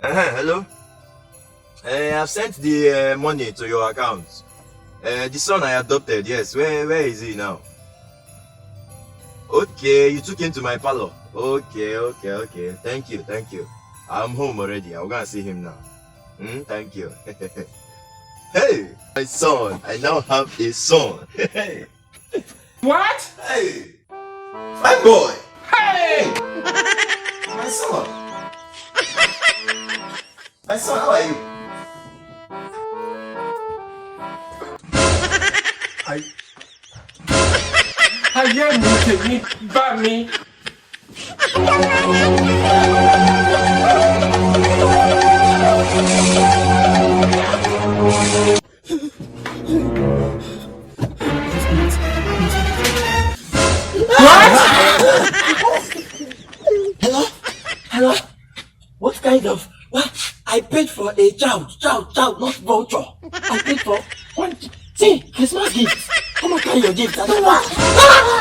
Hello. I've sent the money to your account. The son I adopted, yes. Where is he now? Okay, you took him to my parlor. Okay. Thank you. I'm home already. I'm gonna see him now. Thank you. Hey, my son. I now have a son. Hey, What? hey, my boy. Hey! My son. My son, how are you? Ayé mi tèmi bá mi. Hello? What kind of... What? I paid for a child, not vulture. I paid for one... See, Christmas gift. Come and carry your gift. I don't want...